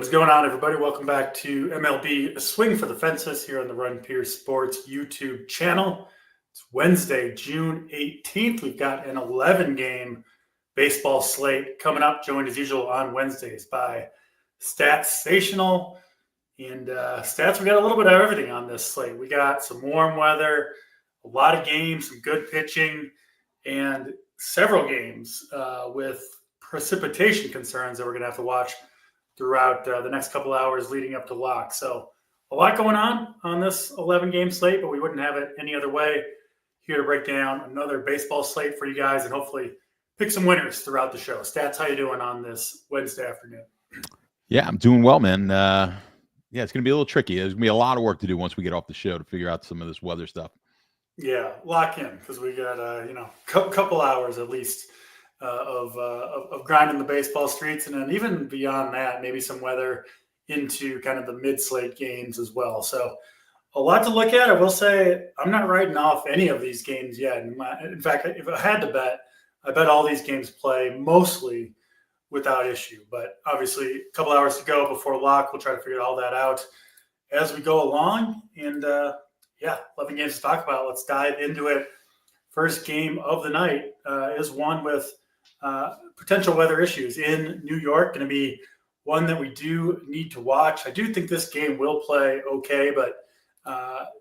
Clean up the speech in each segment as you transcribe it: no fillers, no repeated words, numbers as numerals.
What is going on, everybody? Welcome back to MLB Swing for the Fences here on the Run Pure Sports YouTube channel. It's Wednesday, June 18th. We've got an 11-game baseball slate coming up, joined as usual on Wednesdays by Statsational. And stats, we got a little bit of everything on this slate. We got some warm weather, a lot of games, some good pitching, and several games with precipitation concerns that we're going to have to watch throughout the next couple hours leading up to lock. So a lot going on this 11-game slate, but we wouldn't have it any other way. Here to break down another baseball slate for you guys and hopefully pick some winners throughout the show. Stats, how you doing on this Wednesday afternoon? Yeah, I'm doing well, man. Yeah, it's going to be a little tricky. There's going to be a lot of work to do once we get off the show to figure out some of this weather stuff. Yeah, lock in because we got a couple hours at least of grinding the baseball streets, and then even beyond that, maybe some weather into kind of the mid-slate games as well. So a lot to look at. I will say I'm not writing off any of these games yet. In fact, if I had to bet, I bet all these games play mostly without issue. But obviously, a couple hours to go before lock. We'll try to figure all that out as we go along. And 11 games to talk about. Let's dive into it. First game of the night is one with potential weather issues in New York. Going to be one that we do need to watch. I do think this game will play okay, but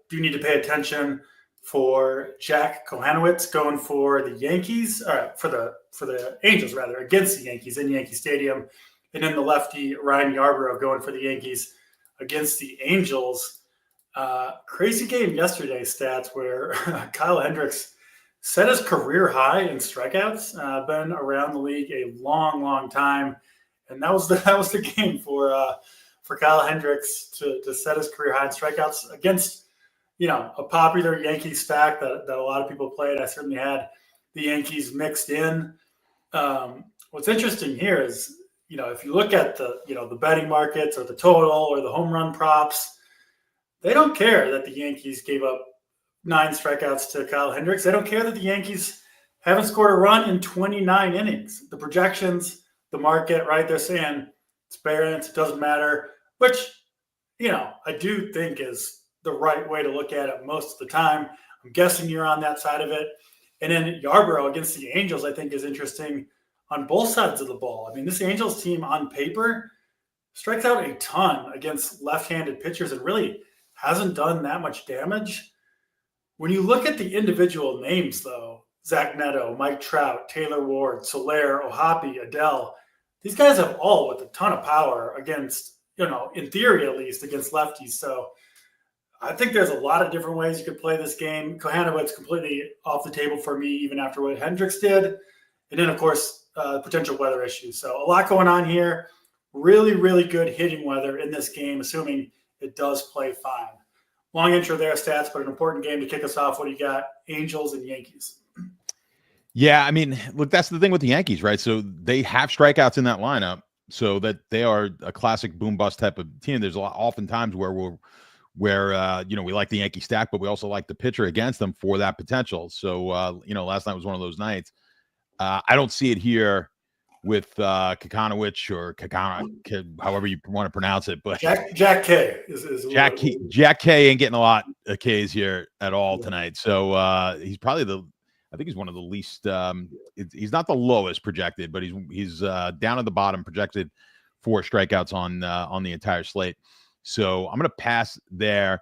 do need to pay attention for Jack Kohanowitz going for the Yankees, for the Angels rather, against the Yankees in Yankee Stadium, and then the lefty Ryan Yarbrough going for the Yankees against the Angels. Crazy game yesterday, Stats, where Kyle Hendricks set his career high in strikeouts. Been around the league a long time, and that was the game for Kyle Hendricks to set his career high in strikeouts against a popular Yankee stack that a lot of people played. I certainly had the Yankees mixed in. What's interesting here is if you look at the betting markets or the total or the home run props, they don't care that the Yankees gave up 9 strikeouts to Kyle Hendricks. They don't care that the Yankees haven't scored a run in 29 innings. The projections, the market, right? They're saying it's variance, it doesn't matter, which, I do think is the right way to look at it most of the time. I'm guessing you're on that side of it. And then Yarbrough against the Angels, I think, is interesting on both sides of the ball. I mean, this Angels team on paper strikes out a ton against left-handed pitchers and really hasn't done that much damage. When you look at the individual names, though, Zach Neto, Mike Trout, Taylor Ward, Soler, Ohapi, Adele, these guys have all with a ton of power against, in theory at least, against lefties. So I think there's a lot of different ways you could play this game. Kohanowitz completely off the table for me, even after what Hendricks did. And then, of course, potential weather issues. So a lot going on here. Really, really good hitting weather in this game, assuming it does play fine. Long intro there, Stats, but an important game to kick us off. What do you got? Angels and Yankees. Yeah, I mean, look, that's the thing with the Yankees, right? So they have strikeouts in that lineup, so that they are a classic boom bust type of team. There's oftentimes where we like the Yankee stack, but we also like the pitcher against them for that potential. So last night was one of those nights. I don't see it here with Kohanowitz or Kakana, however you want to pronounce it, but Jack K is Jack K ain't getting a lot of K's here at all tonight. So he's probably I think he's one of the least. He's not the lowest projected, but he's down at the bottom projected for strikeouts on the entire slate. So I'm going to pass there.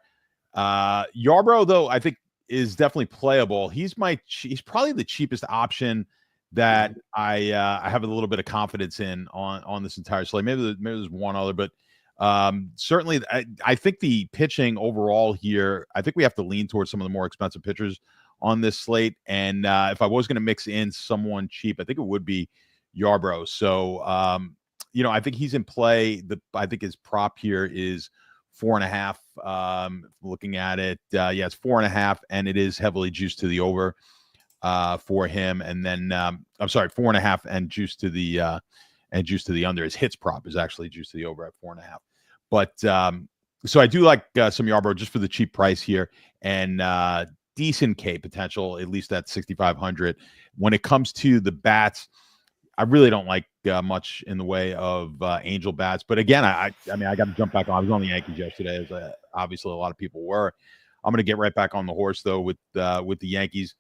Yarbrough, though, I think is definitely playable. He's probably the cheapest option that I have a little bit of confidence in on this entire slate. Maybe there's one other, but certainly I think the pitching overall here, I think we have to lean towards some of the more expensive pitchers on this slate. And if I was going to mix in someone cheap, I think it would be Yarbrough. So, I think he's in play. I think his prop here is 4.5. Looking at it, it's 4.5, and it is heavily juiced to the over for him. And then I'm sorry, 4.5 and juiced to the under. His hits prop is actually juiced to the over at 4.5. But so I do like some Yarbrough just for the cheap price here, and decent K potential, at least at 6,500. When it comes to the bats, I really don't like much in the way of Angel bats. But again, I mean, I got to jump back on. I was on the Yankees yesterday, as obviously a lot of people were. I'm going to get right back on the horse though with the Yankees.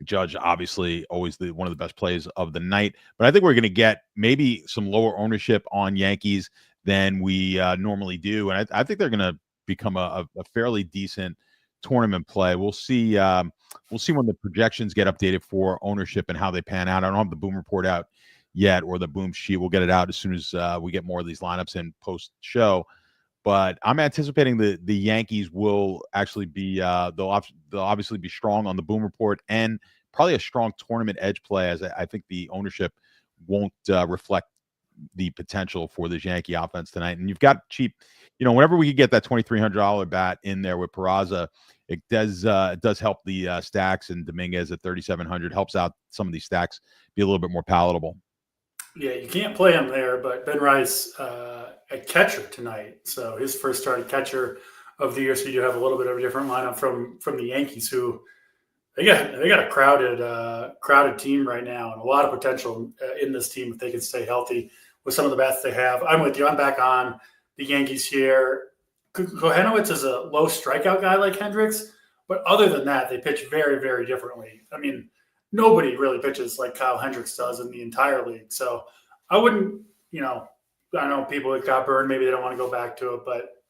Judge, obviously, always one of the best plays of the night. But I think we're going to get maybe some lower ownership on Yankees than we normally do, and I think they're going to become a fairly decent tournament play. We'll see. We'll see when the projections get updated for ownership and how they pan out. I don't have the Boom report out yet, or the Boom sheet. We'll get it out as soon as we get more of these lineups in post show. But I'm anticipating the Yankees will actually be they'll obviously be strong on the Boom report and probably a strong tournament edge play, as I think the ownership won't reflect the potential for this Yankee offense tonight. And you've got cheap, whenever we could get that $2,300 bat in there with Peraza, it does help the stacks, and Dominguez at 3,700 helps out some of these stacks be a little bit more palatable. Yeah, you can't play him there, but Ben Rice at catcher tonight. So his first start at catcher of the year. So you do have a little bit of a different lineup from the Yankees, who they got a crowded team right now, and a lot of potential in this team if they can stay healthy with some of the bats they have. I'm with you. I'm back on the Yankees here. Kohenowitz is a low strikeout guy like Hendricks, but other than that, they pitch very, very differently. I mean, nobody really pitches like Kyle Hendricks does in the entire league. So I wouldn't, I know people that got burned, maybe they don't want to go back to it, but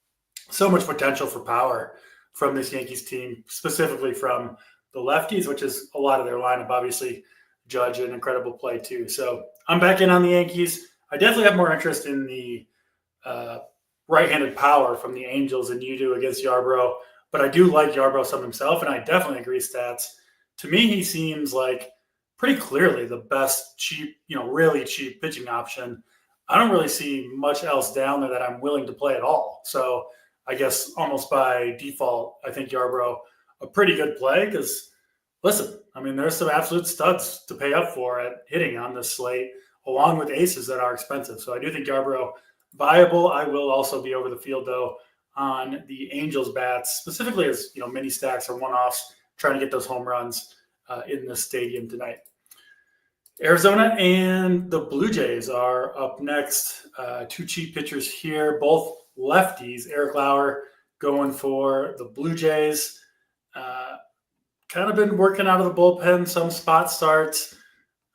so much potential for power from this Yankees team, specifically from the lefties, which is a lot of their lineup. Obviously, Judge, an incredible play too. So I'm back in on the Yankees. I definitely have more interest in the right-handed power from the Angels than you do against Yarbrough, but I do like Yarbrough some himself, and I definitely agree stats. To me, he seems like pretty clearly the best cheap, really cheap pitching option. I don't really see much else down there that I'm willing to play at all. So I guess almost by default, I think Yarbrough a pretty good play because, listen, I mean, there's some absolute studs to pay up for at hitting on this slate, along with aces that are expensive. So I do think Yarbrough viable. I will also be over the field, though, on the Angels bats, specifically as, mini stacks or one-offs, trying to get those home runs in this stadium tonight. Arizona and the Blue Jays are up next. Two cheap pitchers here, both lefties. Eric Lauer going for the Blue Jays. Kind of been working out of the bullpen, some spot starts.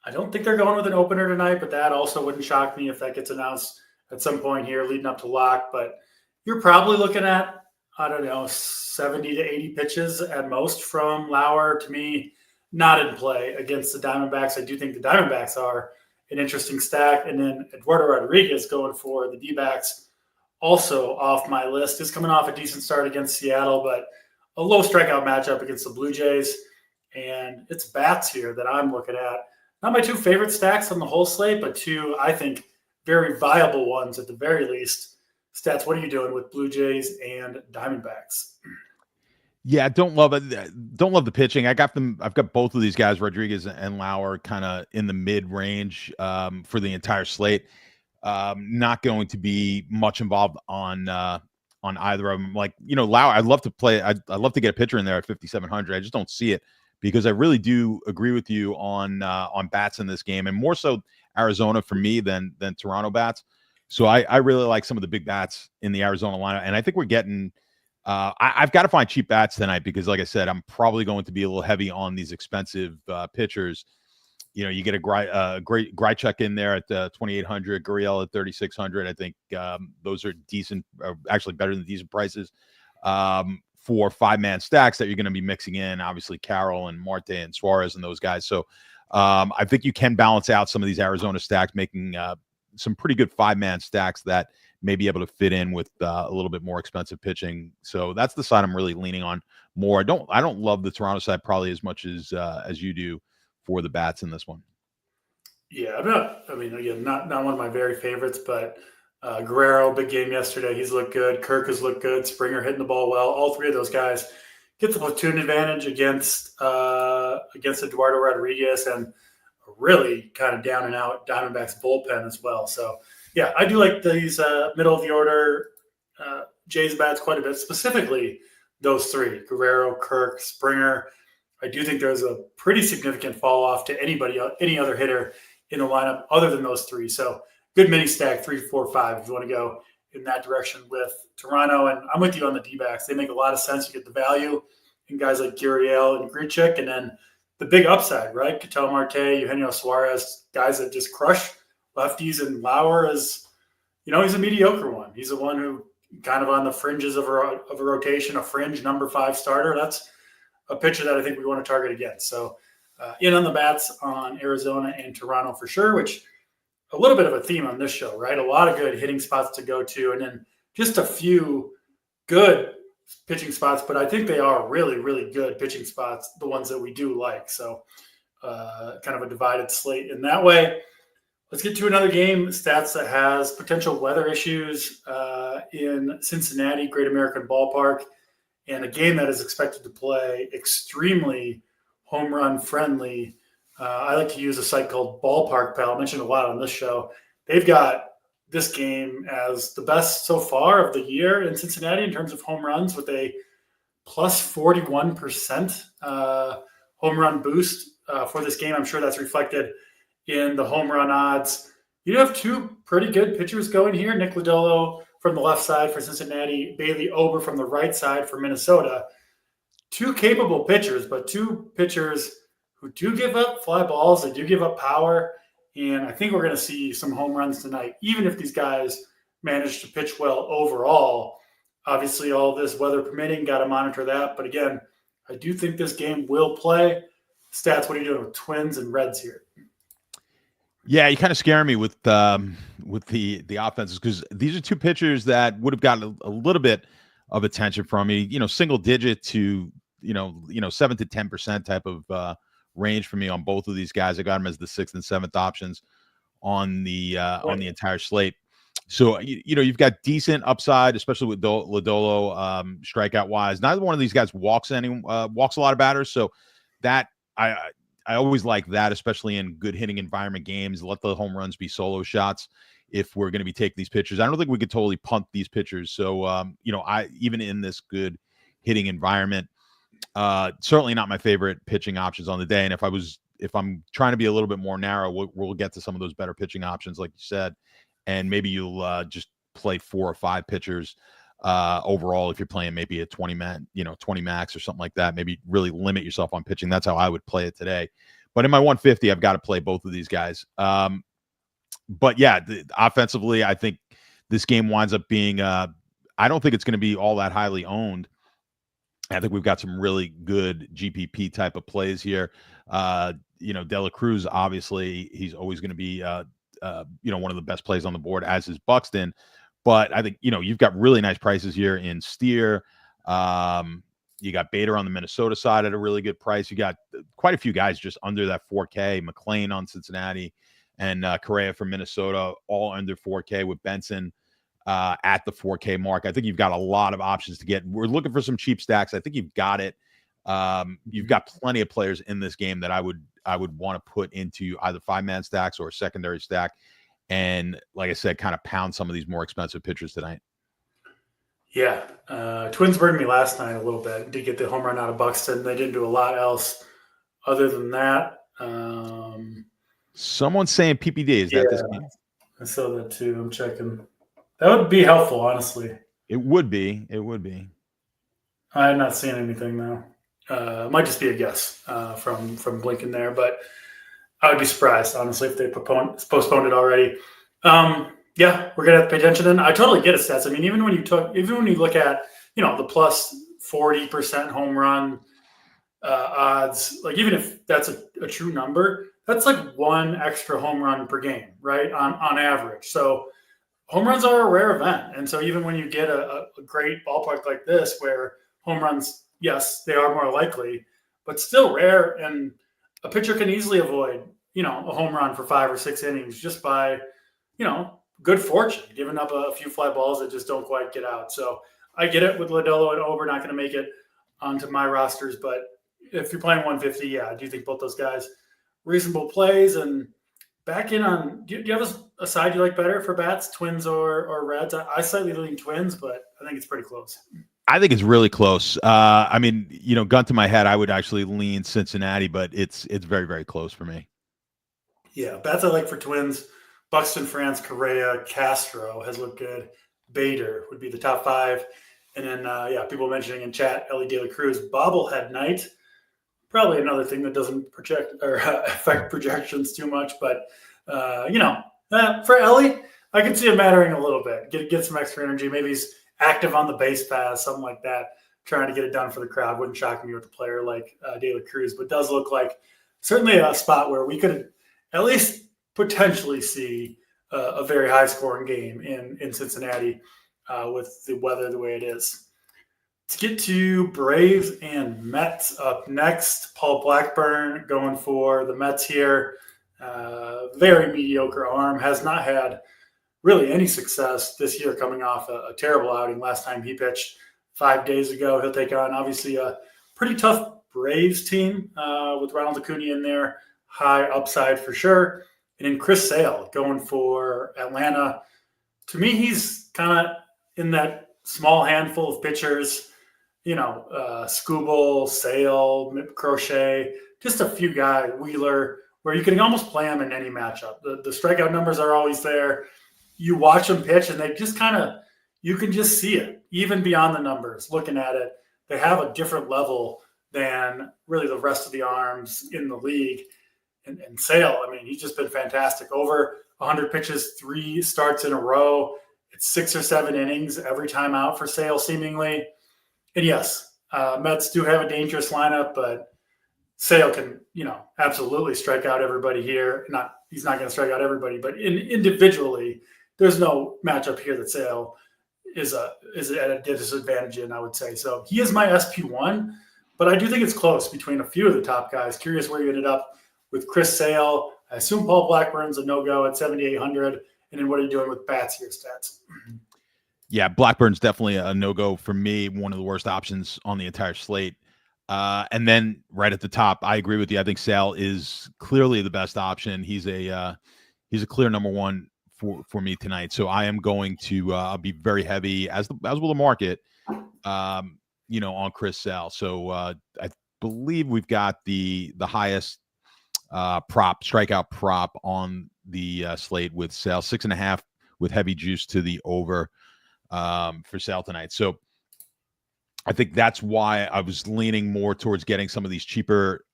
I don't think they're going with an opener tonight, but that also wouldn't shock me if that gets announced at some point here leading up to lock. But you're probably looking at, 70 to 80 pitches at most from Lauer. To me, not in play against the Diamondbacks. I do think the Diamondbacks are an interesting stack. And then Eduardo Rodriguez going for the D-backs, also off my list. Is coming off a decent start against Seattle, but a low strikeout matchup against the Blue Jays. And it's bats here that I'm looking at. Not my two favorite stacks on the whole slate, but two, I think, very viable ones at the very least. Stats, what are you doing with Blue Jays and Diamondbacks? Yeah, don't love it. Don't love the pitching. I've got both of these guys, Rodriguez and Lauer, kind of in the mid-range for the entire slate. Not going to be much involved on either of them. Like, Lauer, I'd love to play. I'd love to get a pitcher in there at 5,700. I just don't see it because I really do agree with you on bats in this game, and more so Arizona for me than Toronto bats. So I really like some of the big bats in the Arizona lineup, and I think we're getting. I've got to find cheap bats tonight because, like I said, I'm probably going to be a little heavy on these expensive pitchers. You get a great Grichuk in there at 2,800, Gurriel at 3,600. I think those are decent, actually better than decent prices for 5-man stacks that you're going to be mixing in. Obviously, Carroll and Marte and Suarez and those guys. So I think you can balance out some of these Arizona stacks, making some pretty good 5-man stacks that may be able to fit in with a little bit more expensive pitching. So that's the side I'm really leaning on more. I don't love the Toronto side probably as much as you do for the bats in this one. Yeah, again, not one of my very favorites, but Guerrero, big game yesterday. He's looked good. Kirk has looked good. Springer hitting the ball well. All three of those guys get the platoon advantage against Eduardo Rodriguez and a really kind of down and out Diamondbacks bullpen as well. So yeah, I do like these middle of the order Jays bats quite a bit, specifically those three, Guerrero, Kirk, Springer. I do think there's a pretty significant fall off to any other hitter in the lineup other than those three. So good mini stack, 3, 4, 5 if you want to go in that direction with Toronto. And I'm with you on the D-backs. They make a lot of sense. You get the value in guys like Gurriel and Grichuk, and then the big upside, right? Ketel Marte, Eugenio Suarez, guys that just crush lefties, and Lauer is, he's a mediocre one. He's the one who kind of on the fringes of a rotation, a fringe number 5 starter. That's a pitcher that I think we want to target against. So in on the bats on Arizona and Toronto for sure, which a little bit of a theme on this show, right? A lot of good hitting spots to go to, and then just a few good pitching spots, but I think they are really, really good pitching spots, the ones that we do like. So kind of a divided slate in that way. Let's get to another game, stats that has potential weather issues in Cincinnati, Great American Ballpark, and a game that is expected to play extremely home run friendly. I like to use a site called Ballpark Pal. I mentioned a lot on this show. They've got this game as the best so far of the year in Cincinnati in terms of home runs, with a plus 41% home run boost for this game. I'm sure that's reflected in the home run odds. You have two pretty good pitchers going here. Nick Lodolo from the left side for Cincinnati, Bailey Ober from the right side for Minnesota. Two capable pitchers, but two pitchers who do give up fly balls. They do give up power. And I think we're going to see some home runs tonight, even if these guys manage to pitch well overall. Obviously, all this weather permitting, got to monitor that. But again, I do think this game will play. Stats, what are you doing with Twins and Reds here? Yeah, you kind of scare me with the offenses, because these are two pitchers that would have gotten a little bit of attention from me. Single digit to 7 to 10% type of range for me on both of these guys. I got them as the 6th and 7th options on the entire slate. So you've got decent upside, especially with Lodolo strikeout wise. Neither one of these guys walks a lot of batters, so that I always like that, especially in good hitting environment games. Let the home runs be solo shots if we're going to be taking these pitchers. I don't think we could totally punt these pitchers. So I even in this good hitting environment, certainly not my favorite pitching options on the day. And if I'm trying to be a little bit more narrow, we'll get to some of those better pitching options, like you said, and maybe you'll just play 4 or 5 pitchers overall if you're playing maybe a 20 max or something like that. Maybe really limit yourself on pitching. That's how I would play it today. But in my 150, I've got to play both of these guys. But yeah, offensively, I think this game winds up being. I don't think it's going to be all that highly owned. I think we've got some really good GPP type of plays here. De La Cruz, obviously, he's always going to be, one of the best plays on the board, as is Buxton. But I think, you've got really nice prices here in Steer. You got Bader on the Minnesota side at a really good price. You got quite a few guys just under that 4K. McLean on Cincinnati and Correa from Minnesota, all under 4K, with Benson at the 4K mark. I think you've got a lot of options to get. We're looking for some cheap stacks. I think you've got it. You've got plenty of players in this game that I would want to put into either 5-man stacks or a secondary stack. And like I said, kind of pound some of these more expensive pitchers tonight. Yeah. Twins burned me last night a little bit. Did get the home run out of Buxton. They didn't do a lot else other than that. Someone's saying PPD. Is that this game? I saw that too. I'm checking. That would be helpful, honestly. It would be. I'm not seeing anything now. It might just be a guess from blinking there, but I would be surprised, honestly, if they postponed it already. Yeah, we're gonna have to pay attention. And I totally get it, stats. I mean, even when you look at the plus 40% home run odds, like even if that's a true number, that's like one extra home run per game, right? On average. So home runs are a rare event, and so even when you get a great ballpark like this, where home runs, yes, they are more likely, but still rare, and a pitcher can easily avoid a home run for 5 or 6 innings just by good fortune, giving up a few fly balls that just don't quite get out. So I get it with Lodolo and Ober, not going to make it onto my rosters, but if you're playing 150, yeah, I do think both those guys reasonable plays. And back in on, do you have a side you like better for bats, Twins or Reds? I slightly lean Twins, but I think it's pretty close. I think it's really close. I mean, gun to my head, I would actually lean Cincinnati, but it's very, very close for me. Yeah, bats I like for Twins. Buxton, France, Correa, Castro has looked good. Bader would be the top five. And then, people mentioning in chat, Ellie De La Cruz, bobblehead night. Probably another thing that doesn't project or affect projections too much. But, for Ellie, I could see it mattering a little bit. Get some extra energy. Maybe he's active on the base pass, something like that, trying to get it done for the crowd. Wouldn't shock me with a player like De La Cruz, but does look like certainly a spot where we could at least potentially see a very high-scoring game in Cincinnati with the weather the way it is. Let's get to Braves and Mets up next. Paul Blackburn going for the Mets here. Very mediocre arm. Has not had really any success this year, coming off a terrible outing last time he pitched 5 days ago. He'll take on, obviously, a pretty tough Braves team with Ronald Acuna in there. High upside for sure. And then Chris Sale going for Atlanta. To me, he's kind of in that small handful of pitchers, Skubal, Sale, Crochet, just a few guys, Wheeler, where you can almost play them in any matchup. The strikeout numbers are always there. You watch them pitch, and they just you can just see it, even beyond the numbers, looking at it. They have a different level than really the rest of the arms in the league. And Sale, he's just been fantastic. Over 100 pitches, 3 starts in a row. It's 6 or 7 innings every time out for Sale, seemingly. And yes, Mets do have a dangerous lineup, but Sale can, absolutely strike out everybody here. He's not going to strike out everybody, but individually, there's no matchup here that Sale is at a disadvantage in, I would say. So he is my SP1, but I do think it's close between a few of the top guys. Curious where you ended up with Chris Sale. I assume Paul Blackburn's a no-go at 7,800. And then what are you doing with bats here, stats? Yeah, Blackburn's definitely a no-go for me. One of the worst options on the entire slate. And then right at the top, I agree with you. I think Sale is clearly the best option. He's a clear number one for me tonight. So I am going to be very heavy, as will the market, on Chris Sale. So I believe we've got the highest strikeout prop on the slate with Sale, 6.5 with heavy juice to the over for Sale tonight. So I think that's why I was leaning more towards getting some of these cheaper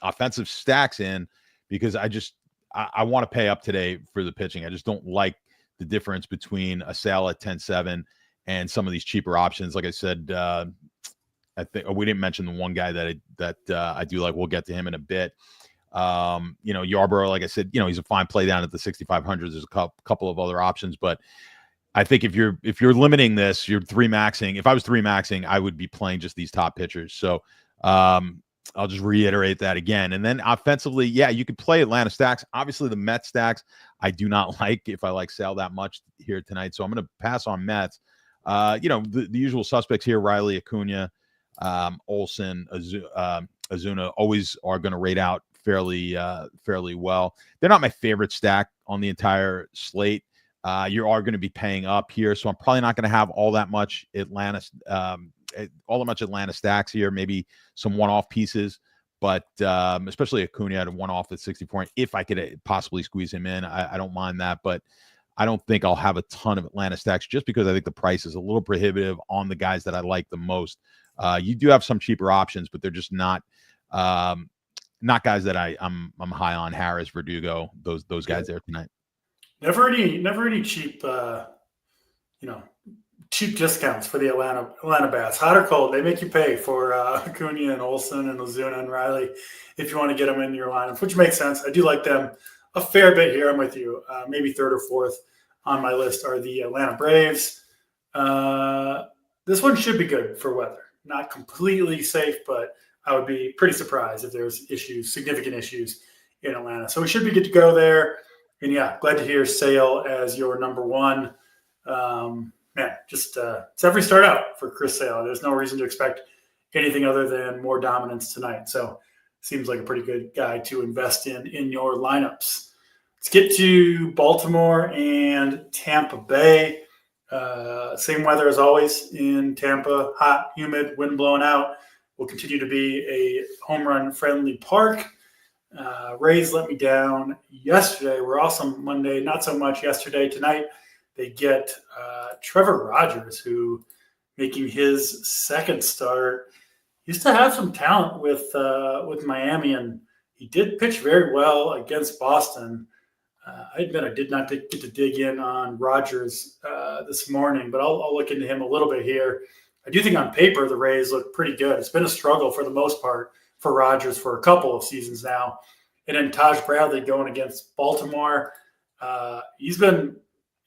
offensive stacks in, because I want to pay up today for the pitching. I just don't like the difference between a Sale at 10-7 and some of these cheaper options. Like I said, I think we didn't mention the one guy that I do like. We'll get to him in a bit. Yarborough, like I said, he's a fine play down at the 6,500. There's a couple of other options, but I think if you're limiting this, you're 3-maxing. If I was 3-maxing, I would be playing just these top pitchers. So I'll just reiterate that again. And then offensively, yeah, you could play Atlanta stacks. Obviously, the Mets stacks I do not like if I like Sale that much here tonight. So I'm going to pass on Mets. The usual suspects here: Riley, Acuna, Olsen, Ozuna, always are going to rate out fairly well. They're not my favorite stack on the entire slate. You are going to be paying up here, so I'm probably not going to have all that much Atlanta stacks here. Maybe some one-off pieces, but especially Acuna at a one-off at 64. If I could possibly squeeze him in, I don't mind that, but I don't think I'll have a ton of Atlanta stacks just because I think the price is a little prohibitive on the guys that I like the most. You do have some cheaper options, but they're just not guys that I'm high on. Harris, Verdugo, those guys there tonight. Never any cheap, cheap discounts for the Atlanta bats. Hot or cold, they make you pay for Acuna and Olsen and Ozuna and Riley if you want to get them in your lineup, which makes sense. I do like them a fair bit here. I'm with you. Maybe third or fourth on my list are the Atlanta Braves. This one should be good for weather. Not completely safe, but I would be pretty surprised if there's significant issues in Atlanta. So we should be good to go there. And yeah, glad to hear Sale as your number one. It's every start out for Chris Sale. There's no reason to expect anything other than more dominance tonight. So seems like a pretty good guy to invest in your lineups. Let's get to Baltimore and Tampa Bay. Same weather as always in Tampa, hot, humid, wind blowing out. Will continue to be a home run friendly park. Rays let me down yesterday. We're also Monday, not so much yesterday. Tonight, they get Trevor Rogers, who making his second start. Used to have some talent with Miami, and he did pitch very well against Boston. I admit I did not get to dig in on Rogers this morning, but I'll look into him a little bit here. I do think on paper the Rays look pretty good. It's been a struggle for the most part for Rogers for a couple of seasons now. And then Taj Bradley going against Baltimore. He's been,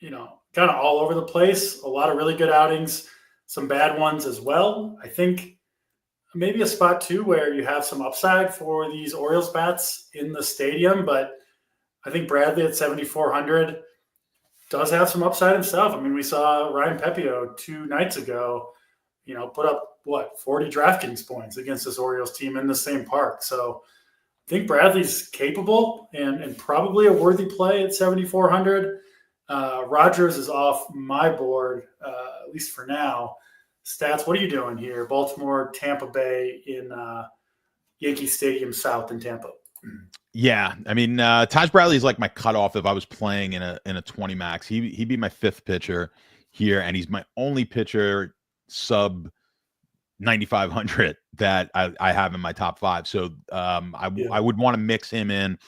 kind of all over the place. A lot of really good outings, some bad ones as well. I think maybe a spot too where you have some upside for these Orioles bats in the stadium, but I think Bradley at 7,400 does have some upside himself. I mean, we saw Ryan Pepio 2 nights ago, put up 40 DraftKings points against this Orioles team in the same park. So I think Bradley's capable and probably a worthy play at 7,400. Rogers is off my board, at least for now. Stats, what are you doing here? Baltimore, Tampa Bay in Yankee Stadium South in Tampa. Yeah, I mean, Taj Bradley is like my cutoff if I was playing in a 20 max. He'd be my 5th pitcher here, and he's my only pitcher sub 9,500 that I have in my top 5. So I would want to mix him in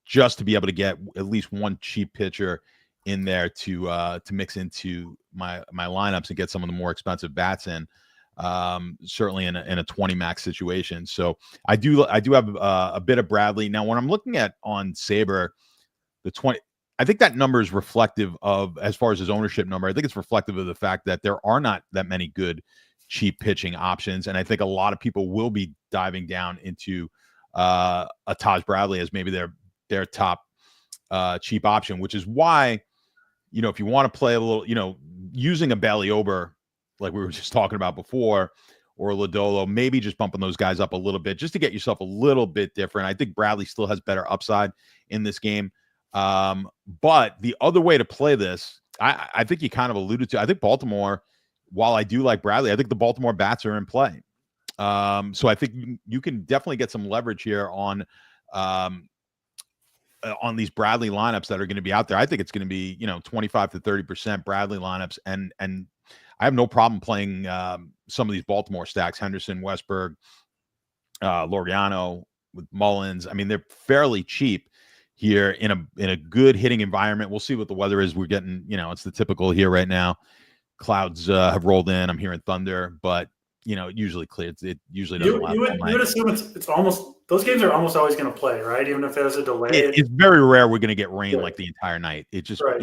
just to be able to get at least one cheap pitcher in there to mix into my lineups and get some of the more expensive bats in. Certainly in a 20 max situation. So I do have a bit of Bradley. Now, when I'm looking at on Saber, the 20, I think that number is reflective of, as far as his ownership number, I think it's reflective of the fact that there are not that many good cheap pitching options. And I think a lot of people will be diving down into a Taj Bradley as maybe their top cheap option, which is why, if you want to play a little, using a Bailey Ober, like we were just talking about before, or Lodolo, maybe just bumping those guys up a little bit just to get yourself a little bit different. I think Bradley still has better upside in this game. But the other way to play this, I think you kind of alluded to, I think Baltimore, while I do like Bradley, I think the Baltimore bats are in play. So I think you can definitely get some leverage here on these Bradley lineups that are going to be out there. I think it's going to be, 25 to 30% Bradley lineups. And I have no problem playing some of these Baltimore stacks, Henderson, Westberg, Laureano with Mullins. I mean, they're fairly cheap here in a good hitting environment. We'll see what the weather is. We're getting, it's the typical here right now. Clouds have rolled in. I'm hearing thunder, but it usually clears. It usually doesn't last. You would assume it's almost, those games are almost always going to play, right? Even if there's a delay. It's very rare we're going to get rain like the entire night. It just, right.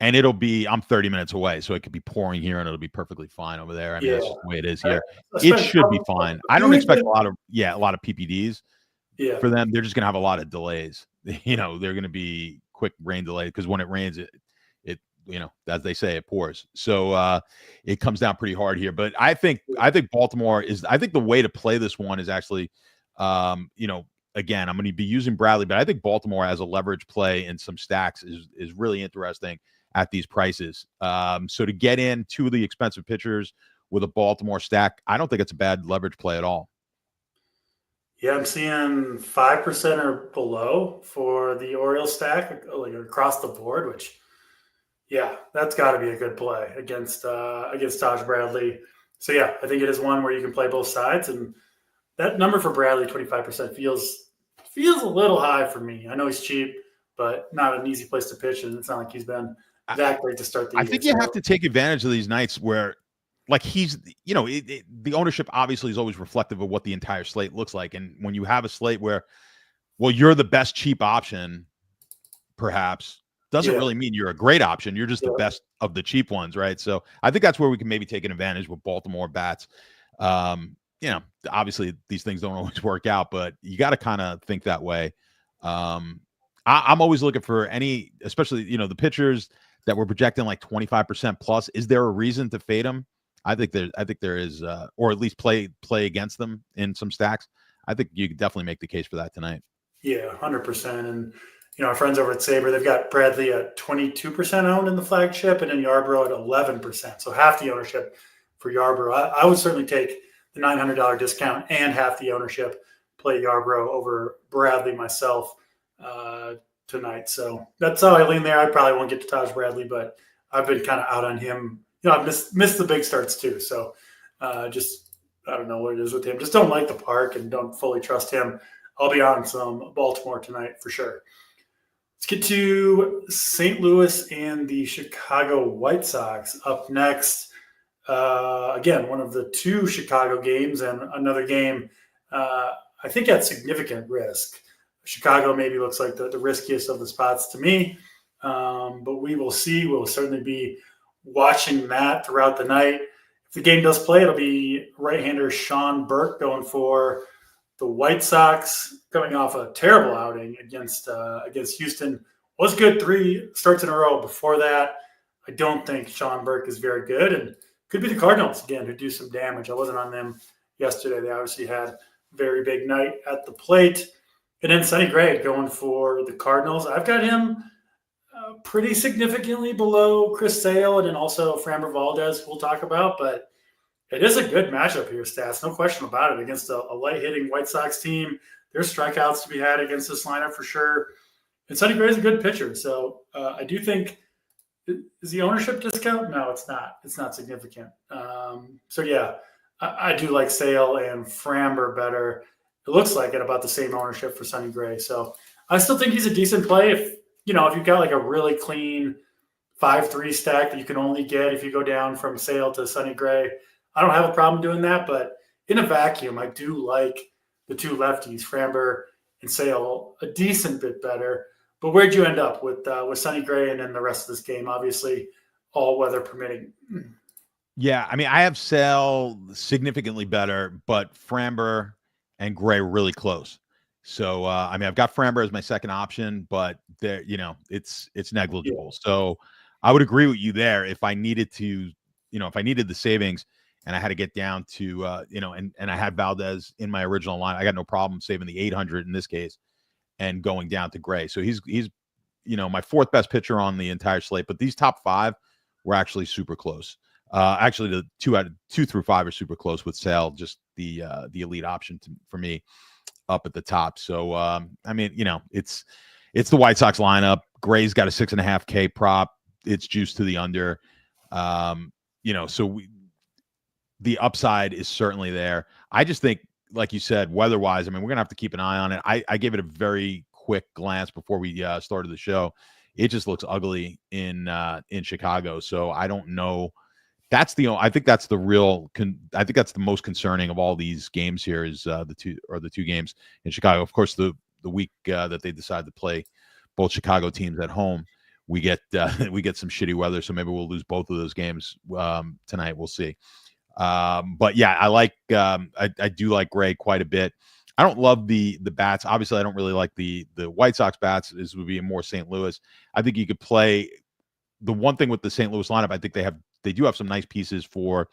And I'm 30 minutes away, so it could be pouring here and it'll be perfectly fine over there. I mean, that's just the way it is here. It should be fine. I don't expect a lot of PPDs for them. They're just going to have a lot of delays. They're going to be quick rain delay because when it rains, it as they say, it pours. So it comes down pretty hard here. But I think Baltimore is. I think the way to play this one is actually, again, I'm going to be using Bradley, but I think Baltimore as a leverage play in some stacks is really interesting at these prices. So to get in 2 of the expensive pitchers with a Baltimore stack, I don't think it's a bad leverage play at all. Yeah, I'm seeing 5% or below for the Orioles stack, like across the board, which, that's got to be a good play against Taj Bradley. So yeah, I think it is one where you can play both sides, and that number for Bradley, 25%, feels a little high for me. I know he's cheap, but not an easy place to pitch, and it's not like he's been that great to start the year. I think you have to take advantage of these nights where, like, he's, the ownership obviously is always reflective of what the entire slate looks like. And when you have a slate where, well, you're the best cheap option, perhaps, doesn't really mean you're a great option. You're just the best of the cheap ones, right? So I think that's where we can maybe take an advantage with Baltimore bats. Obviously these things don't always work out, but you got to kind of think that way. I'm always looking for any, especially, the pitchers that we're projecting like 25% plus. Is there a reason to fade them? I think there is, or at least play against them in some stacks. I think you could definitely make the case for that tonight. Yeah, 100%. And, our friends over at Sabre, they've got Bradley at 22% owned in the flagship and then Yarbrough at 11%. So half the ownership for Yarbrough. I would certainly take the $900 discount and half the ownership, play Yarbrough over Bradley myself tonight. So that's how I lean there. I probably won't get to Taj Bradley, but I've been kind of out on him. I've missed the big starts too. So just I don't know what it is with him. Just don't like the park and don't fully trust him. I'll be on some Baltimore tonight for sure. Let's get to St. Louis and the Chicago White Sox up next. Again, one of the two Chicago games and another game I think at significant risk. Chicago maybe looks like the riskiest of the spots to me, but we will see. We'll certainly be watching that throughout the night. If the game does play, it'll be right-hander Sean Burke going for the White Sox, coming off a terrible outing against Houston. Was good 3 starts in a row before that. I don't think Sean Burke is very good, and could be the Cardinals again who do some damage. I wasn't on them yesterday. They obviously had a very big night at the plate. And then Sonny Gray going for the Cardinals. I've got him pretty significantly below Chris Sale and then also Framber Valdez we'll talk about, but it is a good matchup here, Stats. No question about it. Against a light-hitting White Sox team, there's strikeouts to be had against this lineup for sure. And Sonny Gray is a good pitcher, so I do think is the ownership discount? No, it's not. It's not significant. So yeah, I do like Sale and Framber better. It looks like at about the same ownership for Sonny Gray. So I still think he's a decent play. If you've got like a really clean 5-3 stack that you can only get if you go down from Sale to Sonny Gray, I don't have a problem doing that. But in a vacuum, I do like the two lefties, Framber and Sale, a decent bit better. But where'd you end up with Sonny Gray and then the rest of this game? Obviously, all weather permitting. Yeah, I mean, I have Sale significantly better, but Framber and Gray really close. So I mean, I've got Framber as my second option, but there, it's negligible. Yeah. So I would agree with you there. If I needed to, if I needed the savings and I had to get down to, and I had Valdez in my original line, I got no problem saving the 800 in this case and going down to Gray. So he's my fourth best pitcher on the entire slate. But these top 5 were actually super close. Actually, the 2 through 5 are super close with Sale, just the elite option for me up at the top. So, I mean, it's the White Sox lineup. Gray's got a 6.5K prop. It's juiced to the under. So the upside is certainly there. I just think, like you said, weather-wise, I mean, we're going to have to keep an eye on it. I gave it a very quick glance before we started the show. It just looks ugly in Chicago. So I don't know. I think that's the most concerning of all these games here is the two games in Chicago. Of course, the week that they decide to play both Chicago teams at home, we get some shitty weather, so maybe we'll lose both of those games tonight. We'll see. But yeah, I do like Gray quite a bit. I don't love the bats. Obviously, I don't really like the White Sox bats. This would be a more St. Louis. I think you could play. The one thing with the St. Louis lineup, I think they do have some nice pieces for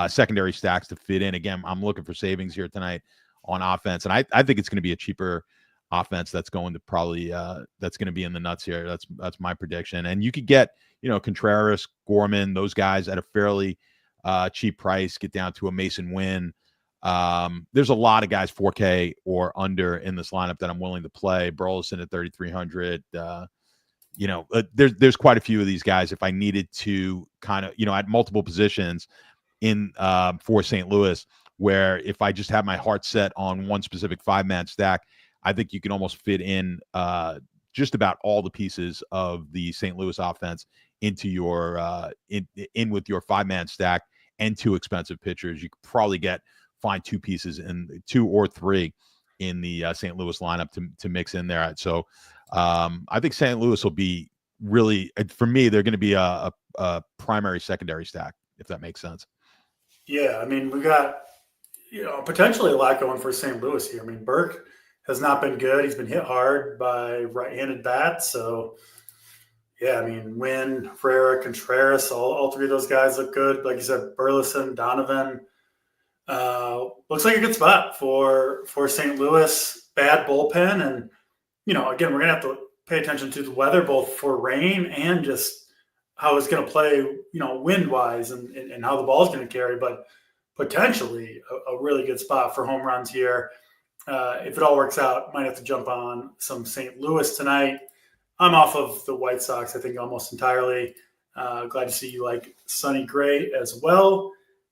secondary stacks to fit in. Again, I'm looking for savings here tonight on offense, and I think it's going to be a cheaper offense that's going to probably that's going to be in the nuts here. That's my prediction. And you could get Contreras, Gorman, those guys at a fairly cheap price. Get down to a Mason Wynn. There's a lot of guys 4K or under in this lineup that I'm willing to play. Burleson at 3,300. There's quite a few of these guys. If I needed to kind of, at multiple positions in for St. Louis, where if I just have my heart set on one specific 5-man stack, I think you can almost fit in just about all the pieces of the St. Louis offense into your in with your 5-man stack and 2 expensive pitchers. You could probably find 2 pieces in 2 or 3 in the St. Louis lineup to mix in there. So I think St. Louis will be really, for me, they're going to be a primary secondary stack, if that makes sense. Yeah, I mean, we got potentially a lot going for St. Louis here. I mean, Burke has not been good. He's been hit hard by right-handed bats. So, yeah, I mean, Wynn, Ferreira, Contreras, all 3 of those guys look good. Like you said, Burleson, Donovan. Looks like a good spot for St. Louis. Bad bullpen. And, again, we're going to have to pay attention to the weather, both for rain and just how it's going to play, wind-wise and how the ball's going to carry. But potentially a really good spot for home runs here. If it all works out, might have to jump on some St. Louis tonight. I'm off of the White Sox, I think, almost entirely. Glad to see you like Sonny Gray as well.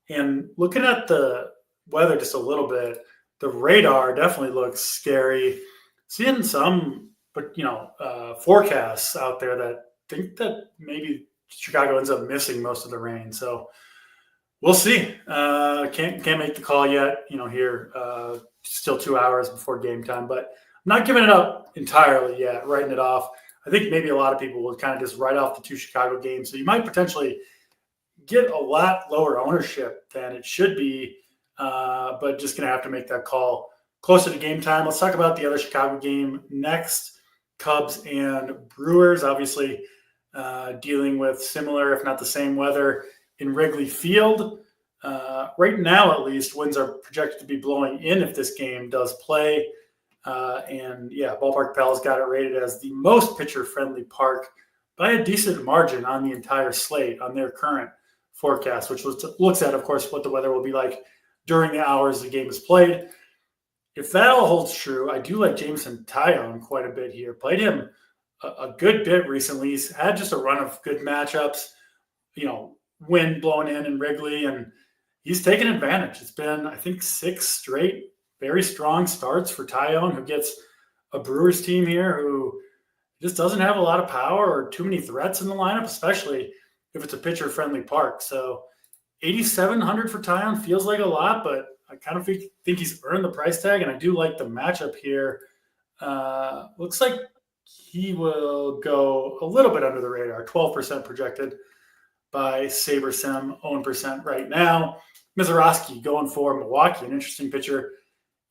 And looking at the weather just a little bit, the radar definitely looks scary. Seeing some, but forecasts out there that think that maybe Chicago ends up missing most of the rain. So we'll see. Can't make the call yet. Here still 2 hours before game time, but I'm not giving it up entirely yet. Writing it off. I think maybe a lot of people will kind of just write off the 2 Chicago games. So you might potentially get a lot lower ownership than it should be, but just going to have to make that call closer to game time. Let's talk about the other Chicago game next. Cubs and Brewers, obviously dealing with similar, if not the same weather in Wrigley Field. Right now, at least, winds are projected to be blowing in if this game does play. Ballpark Pals got it rated as the most pitcher-friendly park by a decent margin on the entire slate on their current forecast, which looks at, of course, what the weather will be like during the hours the game is played. If that all holds true, I do like Jameson Taillon quite a bit here. Played him a good bit recently. He's had just a run of good matchups, wind blowing in Wrigley, and he's taken advantage. It's been, I think, 6 straight very strong starts for Taillon, who gets a Brewers team here who just doesn't have a lot of power or too many threats in the lineup, especially if it's a pitcher-friendly park. So 8,700 for Taillon feels like a lot, but I kind of think he's earned the price tag, and I do like the matchup here. Looks like he will go a little bit under the radar, 12% projected by SaberSim, 0% right now. Mizorowski going for Milwaukee, an interesting pitcher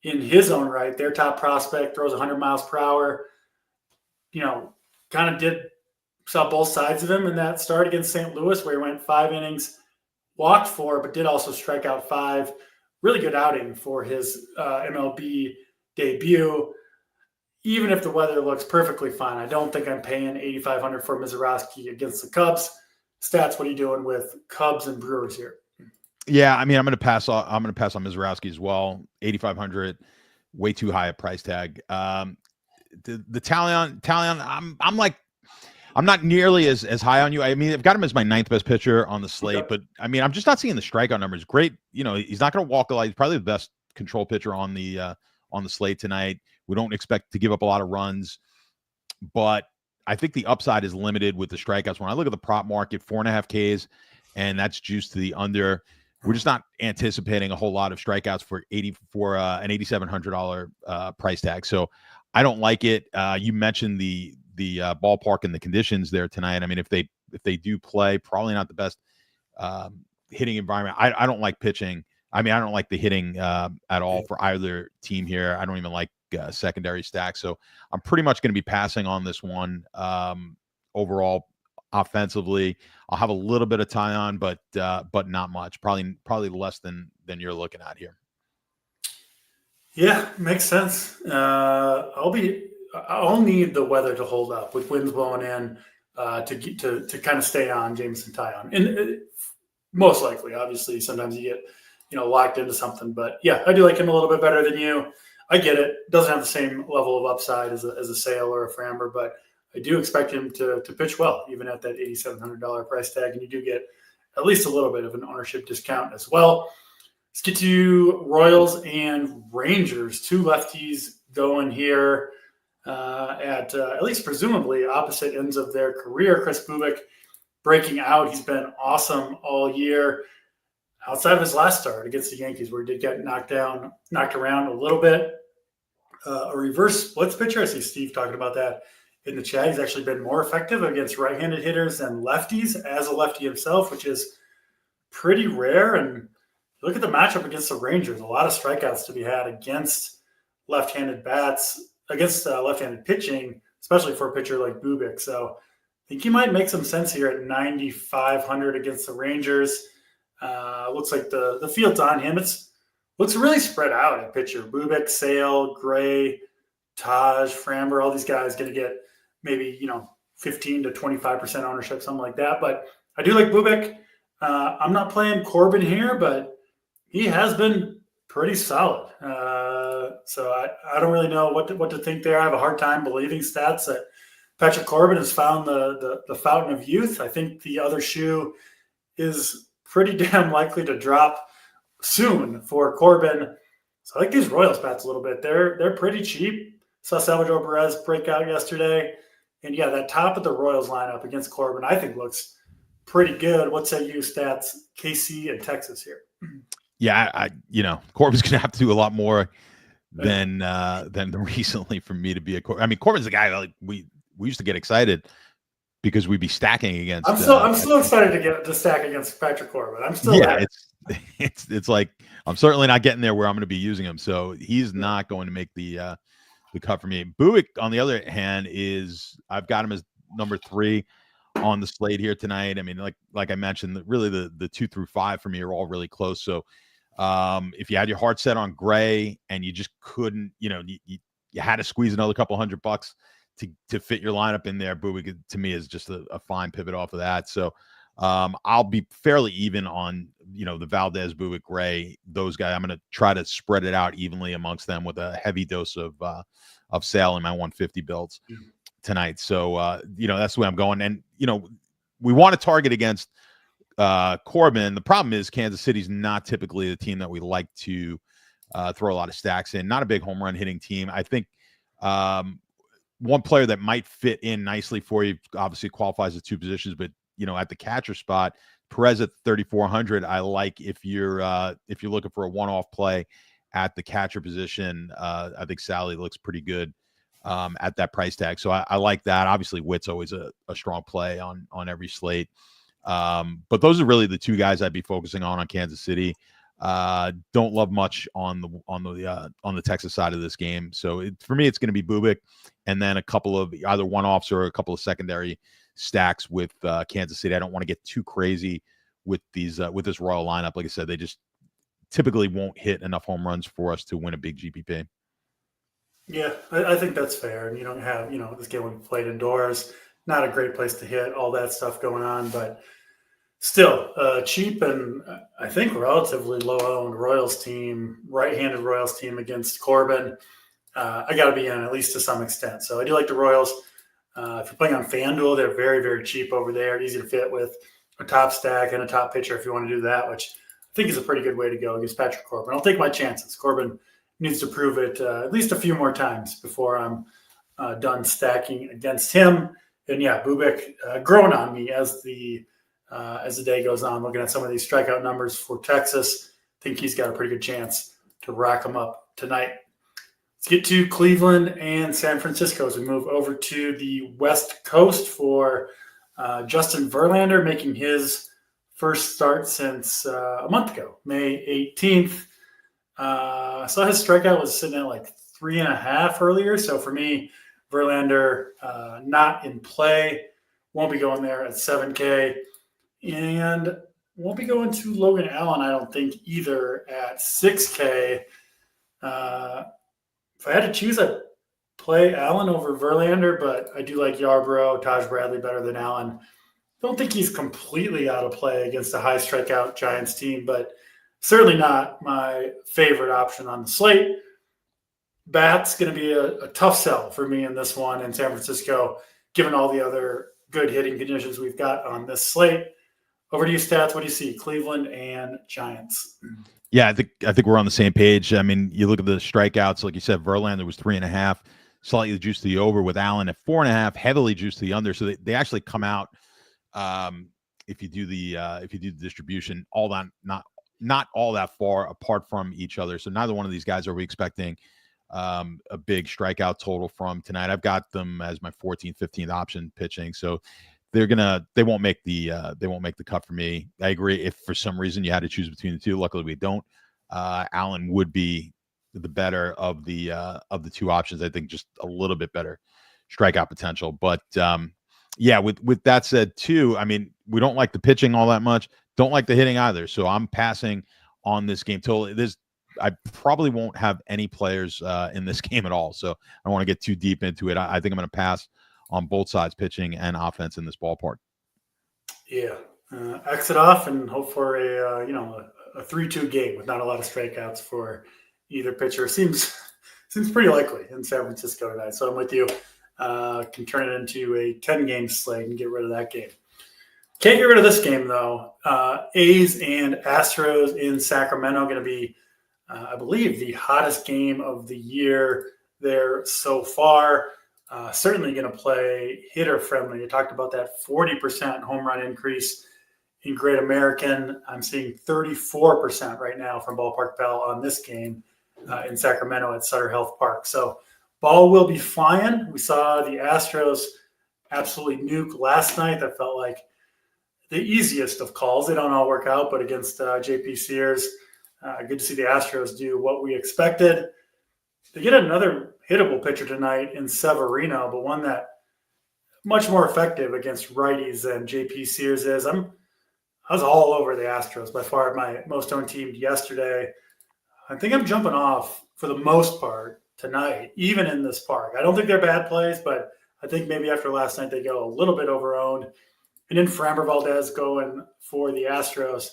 in his own right. Their top prospect throws 100 miles per hour. Saw both sides of him in that start against St. Louis, where he went 5 innings, walked 4, but did also strike out 5. Really good outing for his MLB debut. Even if the weather looks perfectly fine, I don't think I'm paying $8,500 for Mizorowski against the Cubs. Stats, what are you doing with Cubs and Brewers here? Yeah, I mean, I'm going to pass on Mizorowski as well. 8,500, way too high a price tag. The Taillon, I'm not nearly as high on you. I mean, I've got him as my 9th best pitcher on the slate, Okay. but I mean, I'm just not seeing the strikeout numbers. Great, he's not going to walk a lot. He's probably the best control pitcher on the slate tonight. We don't expect to give up a lot of runs, but I think the upside is limited with the strikeouts. When I look at the prop market, 4.5 Ks, and that's juiced to the under. We're just not anticipating a whole lot of strikeouts for an $8,700 price tag. So I don't like it. You mentioned the ballpark and the conditions there tonight. I mean, if they do play, probably not the best hitting environment. I don't like pitching. I mean, I don't like the hitting at all for either team here. I don't even like secondary stacks. So I'm pretty much going to be passing on this one overall. Offensively, I'll have a little bit of Taillon, but not much. Probably less than you're looking at here. Yeah, makes sense. I'll need the weather to hold up with winds blowing in to kind of stay on Jameson Taillon, and most likely, obviously, sometimes you get locked into something. But yeah, I do like him a little bit better than you. I get it. Doesn't have the same level of upside as a Sale or a Framber, but I do expect him to pitch well, even at that $8,700 price tag, and you do get at least a little bit of an ownership discount as well. Let's get to Royals and Rangers, 2 lefties going here at least presumably opposite ends of their career. Kris Bubic breaking out. He's been awesome all year, outside of his last start against the Yankees, where he did get knocked around a little bit. A reverse splits pitcher. I see Steve talking about that in the chat. He's actually been more effective against right-handed hitters than lefties as a lefty himself, which is pretty rare. And look at the matchup against the Rangers. A lot of strikeouts to be had against left-handed bats, against left-handed pitching, especially for a pitcher like Bubic. So I think he might make some sense here at 9,500 against the Rangers. Looks like the field's on him. Looks really spread out at pitcher. Bubic, Sale, Gray, Taj, Framber, all these guys going to get maybe 15 to 25% ownership, something like that. But I do like Bubic. I'm not playing Corbin here, but he has been pretty solid. So I don't really know what to think there. I have a hard time believing stats that Patrick Corbin has found the fountain of youth. I think the other shoe is pretty damn likely to drop soon for Corbin. So I like these Royals bats a little bit. They're pretty cheap. Saw Salvador Perez break out yesterday. And yeah, that top of the Royals lineup against Corbin, I think looks pretty good. What say you stats, KC and Texas here? Yeah, I Corbin's going to have to do a lot more than recently for me to be a Corbin. I mean, Corbin's a guy that we used to get excited because we'd be stacking against. I'm still excited to stack against Patrick Corbin. I'm still it's like I'm certainly not getting there where I'm going to be using him. So he's not going to make the cut for me. Buick, on the other hand, I've got him as number 3 on the slate here tonight. I mean, like I mentioned, really the 2 through 5 for me are all really close. So if you had your heart set on Gray and you just couldn't, you had to squeeze another couple $100 to fit your lineup in there, Buick to me is just a fine pivot off of that. So I'll be fairly even on, the Valdez, Buick, Gray, those guys. I'm going to try to spread it out evenly amongst them with a heavy dose of sale in my 150 builds tonight. So, that's the way I'm going. And, we want to target against Corbin. The problem is Kansas City's not typically the team that we like to throw a lot of stacks in. Not a big home run hitting team. I think one player that might fit in nicely for you obviously qualifies as 2 positions, but at the catcher spot, Perez at 3,400. I like if you're looking for a one-off play at the catcher position. I think Sally looks pretty good at that price tag. So I like that. Obviously, Witt's always a strong play on every slate. But those are really the 2 guys I'd be focusing on Kansas City. Don't love much on the Texas side of this game. So for me, it's going to be Bubic, and then a couple of either one-offs or a couple of secondary stacks with Kansas City. I don't want to get too crazy with with this Royal lineup. Like I said, they just typically won't hit enough home runs for us to win a big GPP. Yeah, I think that's fair. And you don't have, this game when played indoors, not a great place to hit, all that stuff going on, but still cheap and I think relatively low-owned Royals team, right-handed Royals team against Corbin. I got to be in at least to some extent. So I do like the Royals. If you're playing on FanDuel, they're very, very cheap over there. Easy to fit with a top stack and a top pitcher if you want to do that, which I think is a pretty good way to go against Patrick Corbin. I'll take my chances. Corbin needs to prove it at least a few more times before I'm done stacking against him. And yeah, Bubic growing on me as the day goes on. Looking at some of these strikeout numbers for Texas, I think he's got a pretty good chance to rack them up tonight. Let's get to Cleveland and San Francisco as we move over to the West Coast for Justin Verlander making his first start since a month ago, May 18th. So his strikeout was sitting at like 3.5 earlier. So for me, Verlander not in play. Won't be going there at 7K. And won't be going to Logan Allen, I don't think, either at 6K. If I had to choose, I'd play Allen over Verlander, but I do like Yarbrough, Taj Bradley better than Allen. Don't think he's completely out of play against a high strikeout Giants team, but certainly not my favorite option on the slate. Bat's going to be a tough sell for me in this one in San Francisco, given all the other good hitting conditions we've got on this slate. Over to you, Stats. What do you see? Cleveland and Giants. Yeah, I think we're on the same page. I mean, you look at the strikeouts, like you said, Verlander was 3.5, slightly juiced to the over, with Allen at 4.5, heavily juiced to the under. So they actually come out if you do the distribution, all that not all that far apart from each other. So neither one of these guys are we expecting a big strikeout total from tonight. I've got them as my 14th, 15th option pitching. So they won't make the cut for me. I agree. If for some reason you had to choose between the two, luckily we don't. Allen would be the better of the 2 options. I think just a little bit better strikeout potential. But yeah, with that said too, I mean, we don't like the pitching all that much. Don't like the hitting either. So I'm passing on this game totally. I probably won't have any players in this game at all. So I don't want to get too deep into it. I think I'm going to pass on both sides, pitching and offense, in this ballpark. Yeah, exit off and hope for a a 3-2 game with not a lot of strikeouts for either pitcher seems pretty likely in San Francisco tonight. So I'm with you. Can turn it into a 10-game slate and get rid of that game. Can't get rid of this game, though. A's and Astros in Sacramento going to be, I believe, the hottest game of the year there so far. Certainly going to play hitter-friendly. You talked about that 40% home run increase in Great American. I'm seeing 34% right now from Ballpark Bell on this game in Sacramento at Sutter Health Park. So ball will be flying. We saw the Astros absolutely nuke last night. That felt like the easiest of calls. They don't all work out, but against JP Sears, good to see the Astros do what we expected. They get another hittable pitcher tonight in Severino, but one that much more effective against righties than JP Sears is. I was all over the Astros, by far my most owned team yesterday. I think I'm jumping off for the most part tonight, even in this park. I don't think they're bad plays, but I think maybe after last night they go a little bit over-owned. And then Framber Valdez going for the Astros.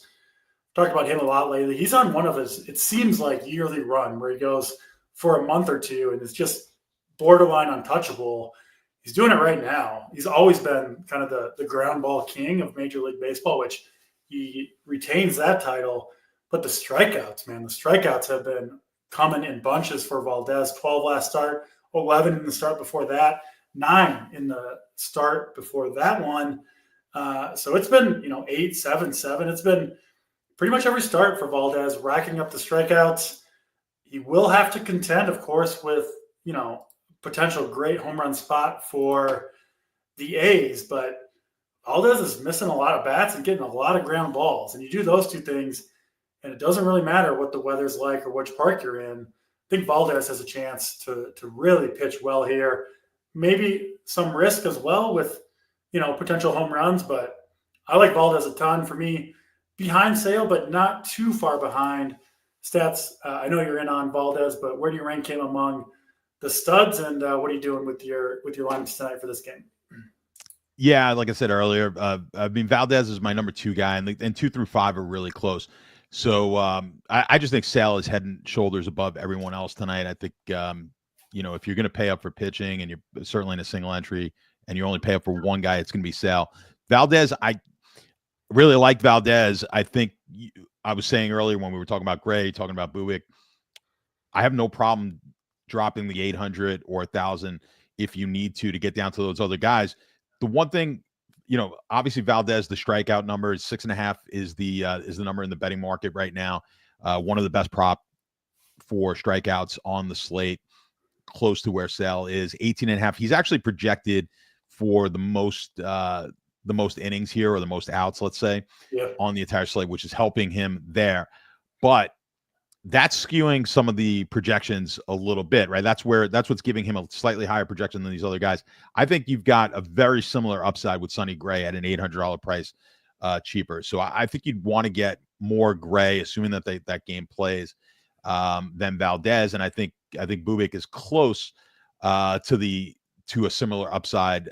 Talked about him a lot lately. He's on one of his, it seems like, yearly run where he goes for a month or two and it's just borderline untouchable. He's doing it right now. He's always been kind of the ground ball king of Major League Baseball, which he retains that title. But the strikeouts, man, the strikeouts have been coming in bunches for Valdez. 12 last start, 11 in the start before that, 9 in the start before that one. So it's been, 8, 7, 7. It's been pretty much every start for Valdez, racking up the strikeouts. He will have to contend, of course, with, potential great home run spot for the A's, but Valdez is missing a lot of bats and getting a lot of ground balls. And you do those two things, and it doesn't really matter what the weather's like or which park you're in. I think Valdez has a chance to really pitch well here. Maybe some risk as well with, potential home runs, but I like Valdez a ton. For me, behind Sale, but not too far behind. Stats, I know you're in on Valdez, but where do you rank him among the studs, and what are you doing with your lineups tonight for this game? Yeah, like I said earlier, Valdez is my number 2 guy, and 2 through 5 are really close. So I just think Sale is head and shoulders above everyone else tonight. I think, if you're going to pay up for pitching and you're certainly in a single entry and you only pay up for one guy, it's going to be Sale. Valdez, I really like Valdez. I think I was saying earlier when we were talking about Gray, talking about Buick, I have no problem dropping the 800 or 1,000 if you need to get down to those other guys. The one thing, obviously Valdez, the strikeout number is 6.5 is the number in the betting market right now. One of the best prop for strikeouts on the slate, close to where Sale is 18.5. He's actually projected for the most innings here, or the most outs, let's say, on the entire slate, which is helping him there. But that's skewing some of the projections a little bit, right? That's what's giving him a slightly higher projection than these other guys. I think you've got a very similar upside with Sonny Gray at an $800 price cheaper. So I think you'd want to get more Gray, assuming that that game plays, than Valdez. And I think Bubic is close to a similar upside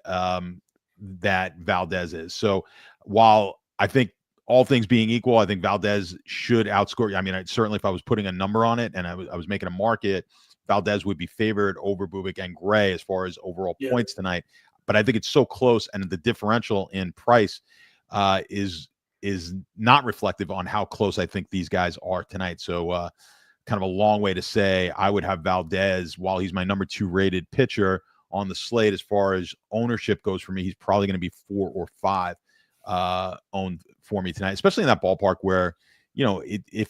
that Valdez is. So while I think all things being equal, I think Valdez should outscore. I mean, certainly if I was putting a number on it and I was making a market, Valdez would be favored over Bubic and Gray as far as overall points tonight. But I think it's so close, and the differential in price is not reflective on how close I think these guys are tonight. So kind of a long way to say I would have Valdez, while he's my number 2 rated pitcher on the slate. As far as ownership goes for me, he's probably going to be 4 or 5 owned for me tonight, especially in that ballpark where, if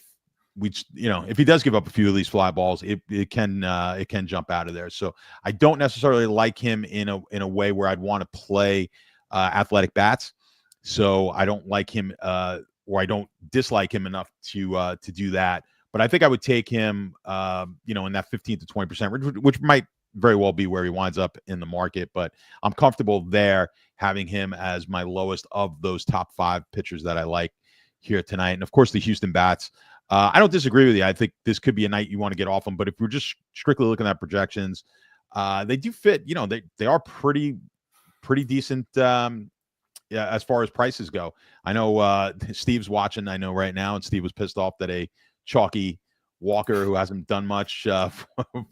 he does give up a few of these fly balls, it can jump out of there. So I don't necessarily like him in a way where I'd want to play athletic bats. So I don't like him, or I don't dislike him enough to do that. But I think I would take him, in that 15 to 20%, which might very well be where he winds up in the market. But I'm comfortable there having him as my lowest of those top 5 pitchers that I like here tonight. And of course, the Houston bats. I don't disagree with you. I think this could be a night you want to get off them. But if we're just strictly looking at projections, they do fit. They are pretty decent yeah, as far as prices go. I know Steve's watching, I know right now, and Steve was pissed off that a chalky Walker who hasn't done much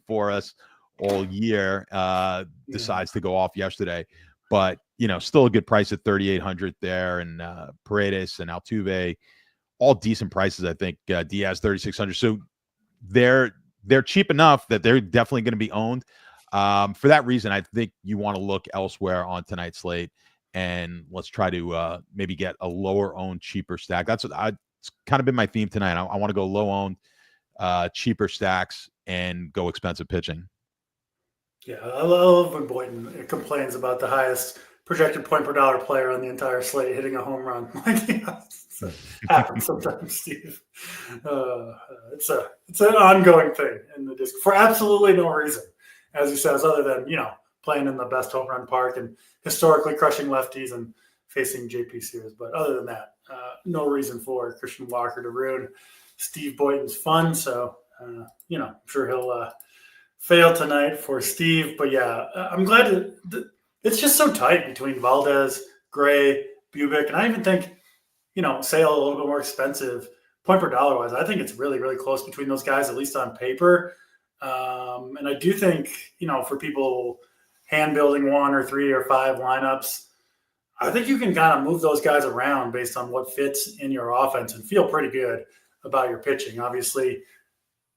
for us all year decides to go off yesterday. But, still a good price at 3,800 there, and Paredes and Altuve, all decent prices, I think. Diaz, 3,600. So they're cheap enough that they're definitely going to be owned. For that reason, I think you want to look elsewhere on tonight's slate, and let's try to maybe get a lower owned, cheaper stack. It's kind of been my theme tonight. I want to go low owned, cheaper stacks and go expensive pitching. Yeah, I love when Boynton complains about the highest projected point per dollar player on the entire slate hitting a home run. It happens sometimes, Steve. It's an ongoing thing in the disc for absolutely no reason, as he says, other than playing in the best home run park and historically crushing lefties and facing JP Sears. But other than that, no reason for Christian Walker to ruin Steve Boynton's fun. So I'm sure he'll fail tonight for Steve. But yeah, I'm glad it's just so tight between Valdez, Gray, Bubic, and I even think Sale a little bit more expensive point per dollar wise. I think it's really, really close between those guys, at least on paper. And I do think, for people hand building 1 or 3 or 5 lineups, I think you can kind of move those guys around based on what fits in your offense and feel pretty good about your pitching. Obviously,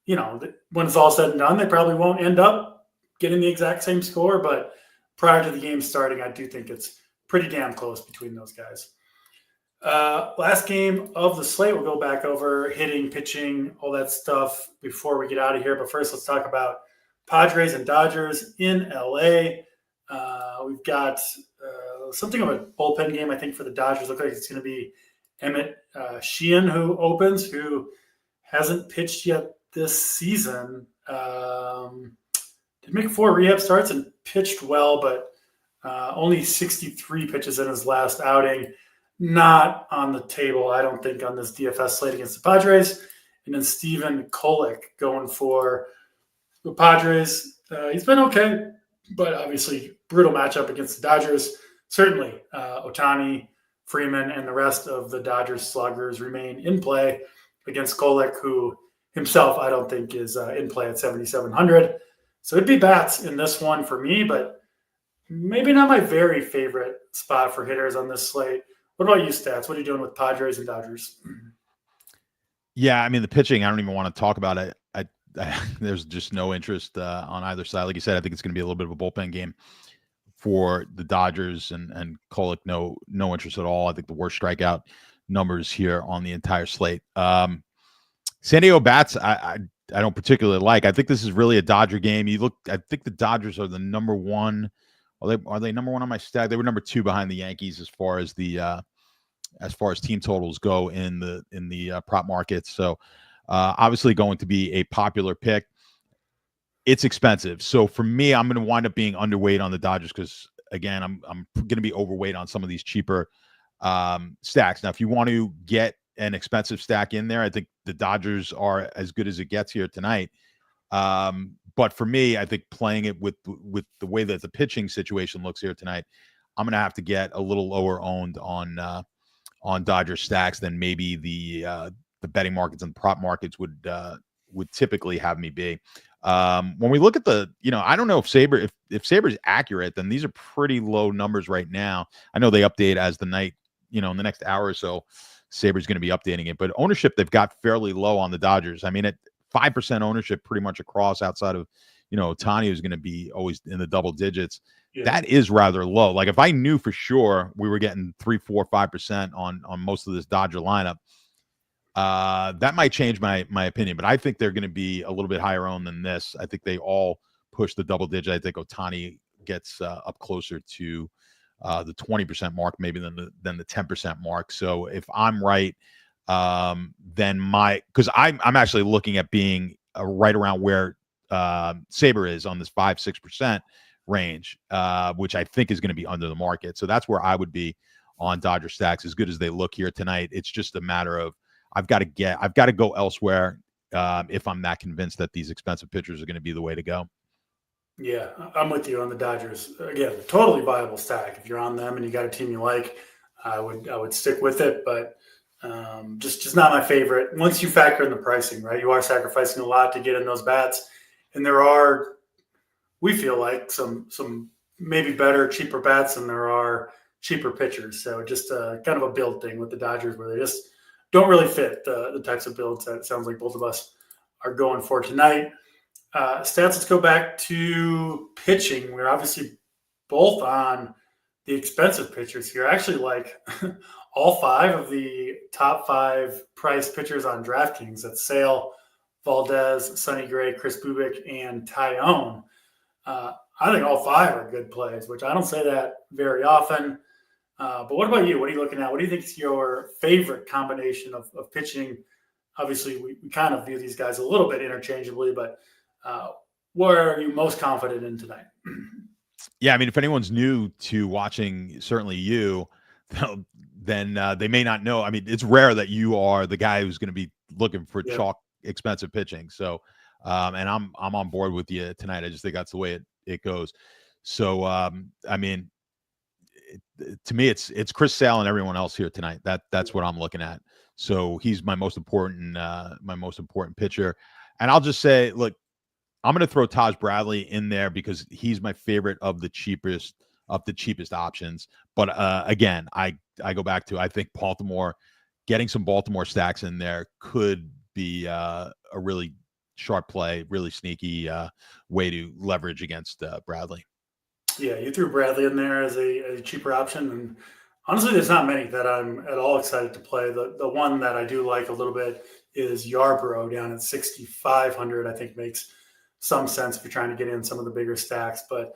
when it's all said and done, they probably won't end up getting the exact same score, but prior to the game starting, I do think it's pretty damn close between those guys. Last game of the slate, we'll go back over hitting, pitching, all that stuff before we get out of here. But first, let's talk about Padres and Dodgers in LA. We've got something of a bullpen game, I think, for the Dodgers. Looks like it's going to be Emmett Sheehan who opens, who hasn't pitched yet this season. Did make 4 rehab starts and pitched well, but only 63 pitches in his last outing. Not on the table, I don't think, on this DFS slate against the Padres. And then Steven Kolek going for the Padres. He's been okay, but obviously brutal matchup against the Dodgers. Certainly, Ohtani, Freeman, and the rest of the Dodgers sluggers remain in play against Kolek, who himself I don't think is in play at 7,700. So it'd be bats in this one for me, but maybe not my very favorite spot for hitters on this slate. What about you, Stats? What are you doing with Padres and Dodgers? Yeah, I mean, the pitching, I don't even want to talk about it. There's just no interest on either side. Like you said, I think it's going to be a little bit of a bullpen game for the Dodgers, and Kolek, no interest at all. I think the worst strikeout numbers here on the entire slate. San Diego bats, I don't particularly like. I think this is really a Dodger game. I think the Dodgers are the number one. Are they number one on my stack? They were number 2 behind the Yankees as far as team totals go in the prop markets. So obviously going to be a popular pick. It's expensive. So for me, I'm going to wind up being underweight on the Dodgers because, again, I'm going to be overweight on some of these cheaper stacks. Now, if you want to get an expensive stack in there, I think the Dodgers are as good as it gets here tonight. But for me, I think playing it with the way that the pitching situation looks here tonight, I'm going to have to get a little lower owned on Dodger stacks than maybe the betting markets and prop markets would typically have me be. When we look at I don't know if Saber is accurate, then these are pretty low numbers right now. I know they update as the night, in the next hour or so, Saber's going to be updating it, but ownership, they've got fairly low on the Dodgers. I mean, at 5% ownership pretty much across, outside of, Ohtani, who's going to be always in the double digits. Yeah. That is rather low. Like if I knew for sure we were getting 3, 4, 5% on most of this Dodger lineup, that might change my opinion, but I think they're going to be a little bit higher owned than this. I think they all push the double digit. I think Ohtani gets up closer to the 20% mark, maybe than the 10% mark. So if I'm right, then because I'm actually looking at being right around where Saber is on this 5-6% range, which I think is going to be under the market. So that's where I would be on Dodger stacks. As good as they look here tonight, it's just a matter of I've got to go elsewhere if I'm not convinced that these expensive pitchers are going to be the way to go. Yeah, I'm with you on the Dodgers. Again, totally viable stack if you're on them and you got a team you like. I would stick with it, but just not my favorite. Once you factor in the pricing, right, you are sacrificing a lot to get in those bats, and there are, we feel like, some maybe better, cheaper bats than there are cheaper pitchers. So just kind of a build thing with the Dodgers where they just don't really fit the types of builds that it sounds like both of us are going for tonight. Stats, let's go back to pitching. We're obviously both on the expensive pitchers here. I actually like all 5 of the top 5 price pitchers on DraftKings. That's Sale, Valdez, Sonny Gray, Chris Bubik, and Tyone. I think all 5 are good plays, which I don't say that very often. But what about you? What are you looking at? What do you think is your favorite combination of pitching? Obviously, we kind of view these guys a little bit interchangeably, but what are you most confident in tonight? Yeah, I mean, if anyone's new to watching, certainly you, then they may not know. I mean, it's rare that you are the guy who's going to be looking for chalk expensive pitching. So, and I'm on board with you tonight. I just think that's the way it goes. So, I mean, to me, it's Chris Sale and everyone else here tonight. That's what I'm looking at. So he's my most important pitcher. And I'll just say, look, I'm going to throw Taj Bradley in there because he's my favorite of the cheapest options. But again, I go back to, I think Baltimore, getting some Baltimore stacks in there could be a really sharp play, really sneaky way to leverage against Bradley. Yeah, you threw Bradley in there as a cheaper option, and honestly, there's not many that I'm at all excited to play. The one that I do like a little bit is Yarbrough down at 6,500. I think makes some sense if you're trying to get in some of the bigger stacks. But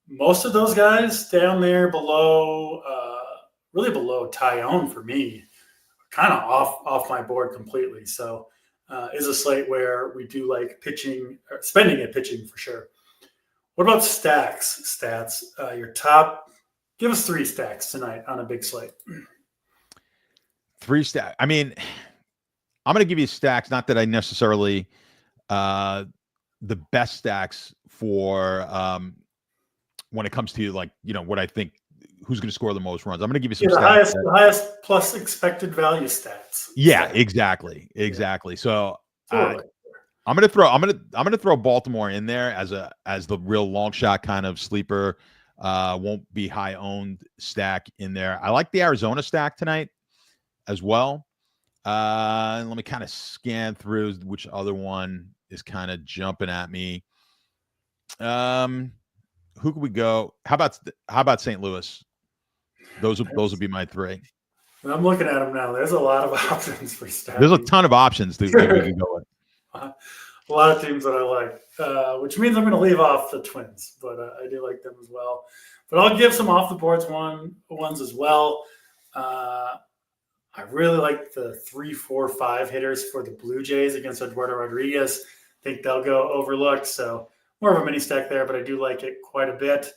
most of those guys down there below, really below Tyone for me, kind of off my board completely. So is a slate where we do like pitching, or spending at pitching for sure. What about stats? Your top, give us 3 stacks tonight on a big slate. 3 stacks. I mean, I'm going to give you stacks, not that I necessarily the best stacks for when it comes to, like, what I think who's going to score the most runs. I'm going to give you some stats. The highest plus expected value stats. Yeah, exactly. So I'm going to throw Baltimore in there as the real long shot kind of sleeper. Won't be high owned stack in there. I like the Arizona stack tonight as well. And let me kind of scan through which other one is kind of jumping at me. Who could we go? How about St. Louis? Those will be my 3. I'm looking at them now. There's a lot of options for stacking. There's a ton of options that we can go with. A lot of teams that I like, which means I'm going to leave off the Twins, but I do like them as well. But I'll give some off the boards ones as well. I really like the 3, 4, 5 hitters for the Blue Jays against Eduardo Rodriguez. I think they'll go overlooked, so more of a mini stack there, but I do like it quite a bit.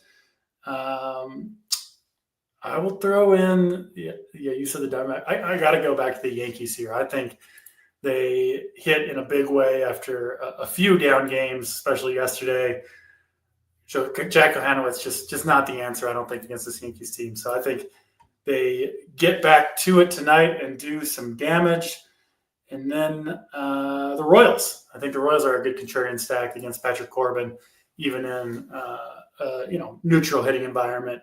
I will throw in, you said the Diamondbacks. I got to go back to the Yankees here. I think they hit in a big way after a few down games, especially yesterday. So Jack Johanowitz just not the answer, I don't think, against this Yankees team. So I think they get back to it tonight and do some damage. And then the Royals. I think the Royals are a good contrarian stack against Patrick Corbin, even in neutral hitting environment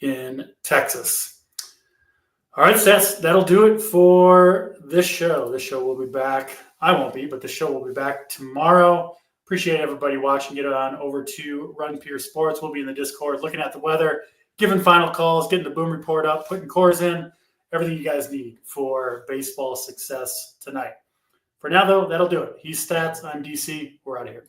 in Texas. All right, Seth, that'll do it for this show. This show will be back. I won't be, but the show will be back tomorrow. Appreciate everybody watching. Get on over to Run Pure Sports. We'll be in the Discord looking at the weather, giving final calls, getting the boom report up, putting cores in, everything you guys need for baseball success tonight. For now, though, that'll do it. He's Stats. I'm DC. We're out of here.